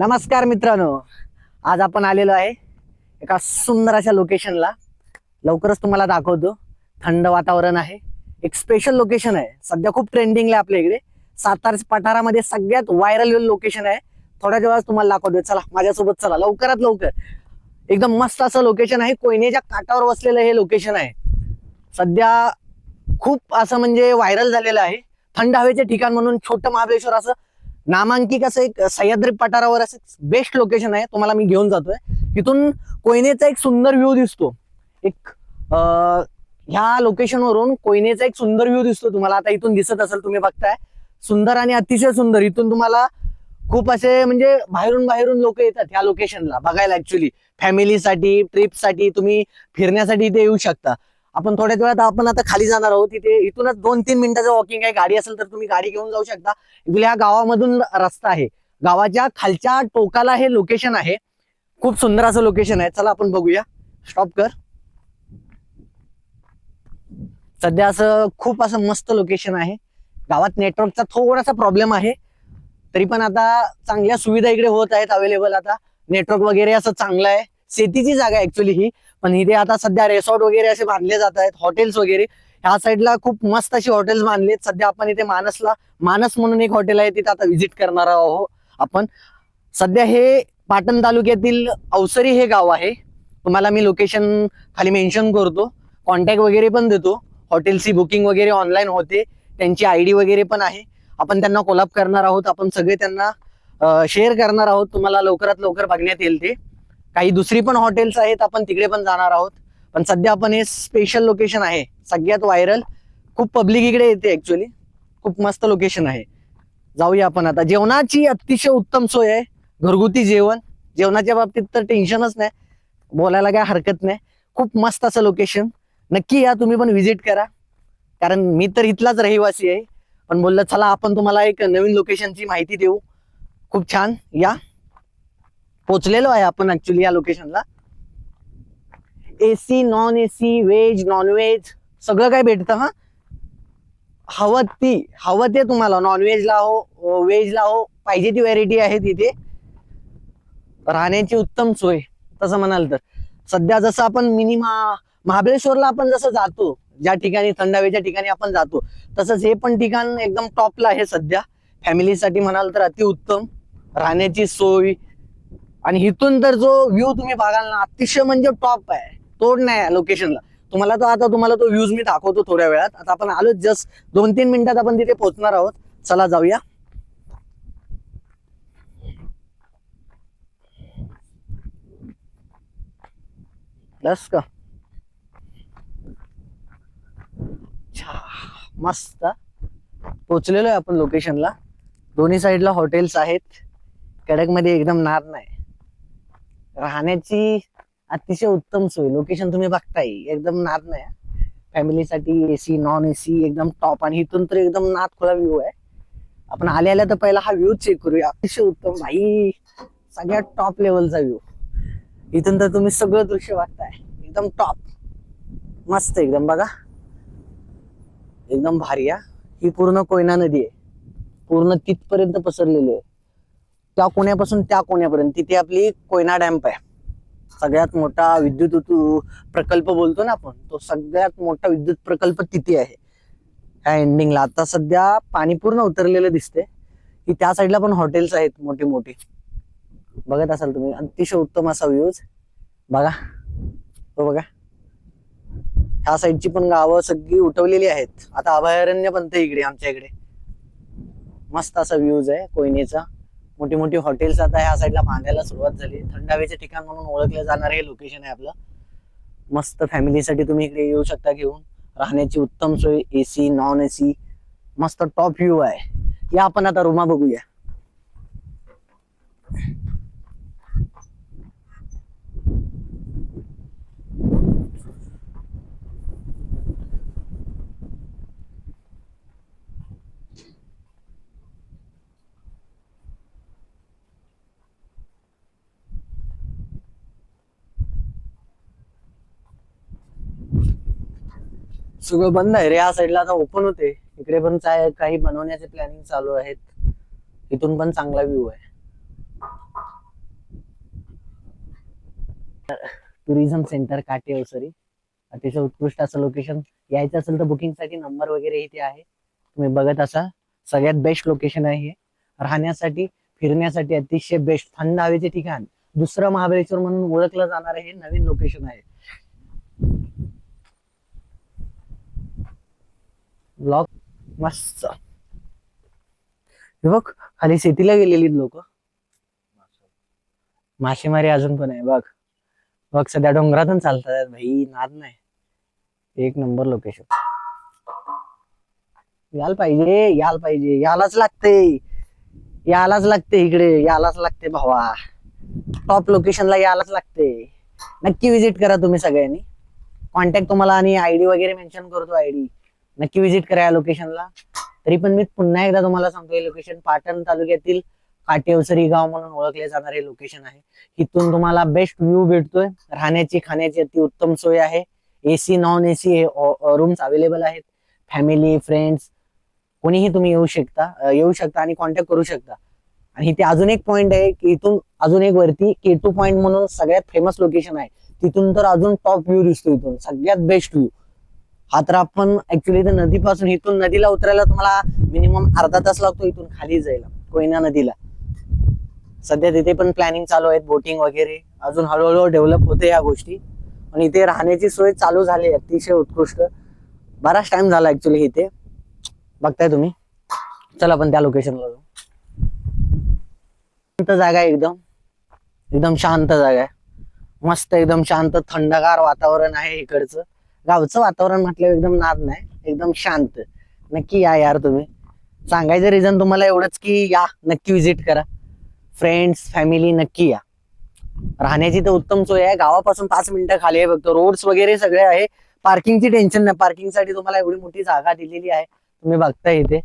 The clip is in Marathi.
नमस्कार मित्रांनो, आज आपण आलेलो आहे एका सुंदर अशा लोकेशनला. लवकरच तुम्हाला दाखवतो. थंड वातावरण आहे, एक स्पेशल लोकेशन आहे. सध्या खूप ट्रेंडिंगला आपल्या इकडे सातारा पठारामध्ये सगळ्यात व्हायरल लोकेशन आहे. थोड्या वेळात तुम्हाला दाखवतो. चला माझ्यासोबत चला, लवकरात लवकर. एकदम मस्त असं लोकेशन आहे. कोयनेच्या काठावर वसलेलं हे लोकेशन आहे. सध्या खूप असं म्हणजे व्हायरल झालेलं आहे. थंड हवेचे ठिकाण म्हणून छोटं महाबळेश्वर असं नामांकित असं एक सह्याद्री पठारावर असं बेस्ट लोकेशन आहे. तुम्हाला मी घेऊन जातोय. इथून कोयनेचा एक सुंदर व्ह्यू दिसतो. एक ह्या लोकेशन वरून कोयनेचा एक सुंदर व्ह्यू दिसतो तुम्हाला. आता इथून दिसत असेल, तुम्ही बघताय. सुंदर आणि अतिशय सुंदर. इथून तुम्हाला खूप असे म्हणजे बाहेरून बाहेरून लोक येतात ह्या लोकेशनला बघायला. ऍक्च्युली फॅमिलीसाठी, ट्रिपसाठी, तुम्ही फिरण्यासाठी इथे येऊ शकता. आपण थोड्याच वेळात आपण आता खाली जाणार आहोत. तिथे इथूनच 2-3 मिनिटाचं वॉकिंग आहे. गाडी असेल तर तुम्ही गाडी घेऊन जाऊ शकता. इथल्या गावामधून रस्ता आहे. गावाच्या खालच्या टोकाला हे लोकेशन आहे. खूप सुंदर असं लोकेशन आहे. चला आपण बघूया. स्टॉप कर. सध्या असं खूप असं मस्त लोकेशन आहे. गावात नेटवर्कचा थोडासा प्रॉब्लेम आहे, तरी पण आता चांगल्या सुविधा इकडे होत आहेत अवेलेबल. आता नेटवर्क वगैरे असं चांगलं आहे. शेतीची जागा आहे ऍक्च्युली ही, पण इथे आता सध्या रिसॉर्ट वगैरे असे बांधले जात आहेत. हॉटेल्स वगैरे ह्या साईडला खूप मस्त अशी हॉटेल्स बांधलेत. सध्या आपण इथे मानस म्हणून एक हॉटेल आहे, तिथे आता व्हिजिट करणार आहोत आपण. सध्या हे पाटण तालुक्यातील अवसरी हे गाव आहे. तुम्हाला मी लोकेशन खाली मेन्शन करतो. कॉन्टॅक्ट वगैरे पण देतो. हॉटेलची बुकिंग वगैरे ऑनलाईन होते. त्यांची आयडी वगैरे पण आहे. आपण त्यांना कोलॅब करणार आहोत. आपण सगळे त्यांना शेअर करणार आहोत. तुम्हाला लवकरात लवकर बघण्यात येईल ते. काही दुसरी पण हॉटेल्स आहेत, आपण तिकडे पण जाणार आहोत. पण सध्या आपण हे स्पेशल लोकेशन आहे, सगळ्यात व्हायरल. खूप पब्लिक इकडे येते ऍक्च्युली. खूप मस्त लोकेशन आहे. जाऊया आपण आता. जेवणाची अतिशय उत्तम सोय आहे. घरगुती जेवण. जेवणाच्या बाबतीत तर टेन्शनच नाही, बोलायला काय हरकत नाही. खूप मस्त असं लोकेशन. नक्की या, तुम्ही पण व्हिजिट करा. कारण मी तर इथलाच रहिवासी आहे, पण बोललं चला आपण तुम्हाला एक नवीन लोकेशनची माहिती देऊ. खूप छान. या, पोचलेलो आहे आपण ऍक्च्युली या लोकेशनला. AC, non AC, veg, non veg सगळं काय भेटतं. हा, हवं ते तुम्हाला. नॉन व्हेजला हो, व्हेजला हो, पाहिजे ती व्हेरायटी आहे तिथे. राहण्याची उत्तम सोय तसं म्हणाल तर. सध्या जसं आपण महाबळेश्वरला आपण जसं जातो, ज्या ठिकाणी थंड हवेच्या ठिकाणी आपण जातो, तसंच हे पण ठिकाण एकदम टॉपला आहे सध्या. फॅमिलीसाठी म्हणाल तर अतिउत्तम. राहण्याची सोय आणि इथून तर जो व्ह्यू तुम्ही बघाल ना, अतिशय म्हणजे टॉप आहे. तोड नाही लोकेशनला. तुम्हाला तो व्ह्यूज मी दाखवतो थोड्या वेळात. आता आपण आलो, जस्ट 2-3 मिनिटात आपण तिथे पोहोचणार आहोत. चला जाऊया. बस का, मस्त. पोचलेलो आहे आपण लोकेशनला. दोन्ही साईडला हॉटेल्स आहेत. कडक मध्ये एकदम नाद नाही. राहण्याची अतिशय उत्तम सोय. लोकेशन तुम्ही बघताय, एकदम नाद नाही. फॅमिलीसाठी एसी, नॉन एसी एकदम टॉप. आणि इथून तर एकदम नाद खुला व्ह्यू आहे. आपण आल्या तर पहिला हा व्ह्यू चेक करूया. अतिशय उत्तम भाई, सगळ्यात टॉप लेवलचा व्ह्यू. इथून तर तुम्ही सगळं दृश्य बघताय, एकदम टॉप. मस्त एकदम. बघा, एकदम भारी. ही पूर्ण कोयना नदी आहे. पूर्ण तिथपर्यंत पसरलेली आहे. त्या कोण्यापासून त्या कोण्यापर्यंत. तिथे आपली कोयना डॅम्प आहे. सगळ्यात मोठा विद्युत प्रकल्प बोलतो ना आपण, तो सगळ्यात मोठा विद्युत प्रकल्प तिथे आहे ह्या एंडिंगला. आता सध्या पाणी पूर्ण उतरलेलं दिसते. की त्या साईडला पण हॉटेल्स आहेत मोठी मोठी. बघत असाल तुम्ही, अतिशय उत्तम असा व्ह्यूज. बघा तो, बघा. ह्या साईडची पण गावं सगळी उठवलेली आहेत. आता अभयारण्य बनते इकडे आमच्या इकडे. मस्त असा व्ह्यूज आहे कोयनेचा. मोठी मोठी हॉटेल्स आता ह्या साईडला बांधायला सुरुवात झाली. थंड हवेचे ठिकाण म्हणून ओळखले जाणारे हे लोकेशन आहे आपलं. मस्त फॅमिलीसाठी तुम्ही इकडे येऊ शकता घेऊन. राहण्याची उत्तम सोय, एसी, नॉन एसी, मस्त टॉप व्ह्यू आहे. या आपण आता रूमा बघूया. सगळं बंद आहे रे. या साईडला आता ओपन होते. इकडे पण काही बनवण्याचे प्लॅनिंग चालू आहेत. इथून पण चांगला व्ह्यू आहे. टुरिझम सेंटर काटे अवसरी, अतिशय उत्कृष्ट असं लोकेशन. यायचं असेल तर बुकिंग साठी नंबर वगैरे इथे आहे, तुम्ही बघत असा. सगळ्यात बेस्ट लोकेशन आहे हे राहण्यासाठी, फिरण्यासाठी अतिशय बेस्ट थंड हवेचे ठिकाण. दुसरं महाबळेश्वर म्हणून ओळखलं जाणार हे नवीन लोकेशन आहे. ब्लॉक मस्त. हे बघ खाली शेतीला गेलेली लोक, मासेमारी अजून पण आहे बघ. बघ सध्या डोंगरातून चालतात भाई, नाद नाही. एक नंबर लोकेशन. यायला पाहिजे, यायला पाहिजे, यालाच लागते, यालाच लागते इकडे, यालाच लागते भावा. टॉप लोकेशनला यालाच लागते. नक्की विजिट करा तुम्ही सगळ्यांनी. कॉन्टॅक्ट तुम्हाला आणि आयडी वगैरे मेन्शन करतो, आयडी नक्की विजिट करा या लोकेशनला. तरी पण मी पुन्हा एकदा तुम्हाला सांगतो, हे लोकेशन पाटण तालुक्यातील काटेवसरी गाव म्हणून ओळखले जाणारे लोकेशन आहे. इथून तुम्हाला बेस्ट व्ह्यू भेटतोय. राहण्याची खाण्याची अति उत्तम सोय आहे. एसी नॉन एसी हे रूम्स अवेलेबल आहेत. फॅमिली फ्रेंड्स कोणीही तुम्ही येऊ शकता आणि कॉन्टॅक्ट करू शकता. आणि इथे अजून एक पॉइंट आहे की इथून अजून एक वरती K2 पॉइंट म्हणून सगळ्यात फेमस लोकेशन आहे. तिथून तर अजून टॉप व्ह्यू दिसतो, इथून सगळ्यात बेस्ट व्ह्यू. हा तर आपण ऍक्च्युली नदीपासून, इथून नदीला उतरायला तुम्हाला मिनिमम अर्धा तास लागतो इथून खाली जायला कोयना नदीला. सध्या तिथे पण प्लॅनिंग चालू आहेत, बोटिंग वगैरे. अजून हळूहळू डेव्हलप होते या गोष्टी. आणि इथे राहण्याची सोय चालू झाली, अतिशय उत्कृष्ट. बराच टाइम झाला ऍक्च्युली इथे, बघताय तुम्ही. चला आपण त्या लोकेशनला जाऊ. शांत जागा आहे, एकदम एकदम शांत जागा आहे. मस्त एकदम शांत थंडगार वातावरण आहे इकडचं. गावचं वातावरण म्हटलं एकदम नाद नाही, एकदम शांत. नक्की या यार तुम्ही. सांगायचं रिझन तुम्हाला एवढंच की या, नक्की विजिट करा. फ्रेंड्स फॅमिली नक्की या. राहण्याची तर उत्तम सोय आहे. गावापासून 5 मिनिटं खाली आहे फक्त. रोड्स वगैरे सगळे आहे. पार्किंगची टेन्शन नाही. पार्किंगसाठी तुम्हाला एवढी मोठी जागा दिलेली आहे, तुम्ही बघताय इथे.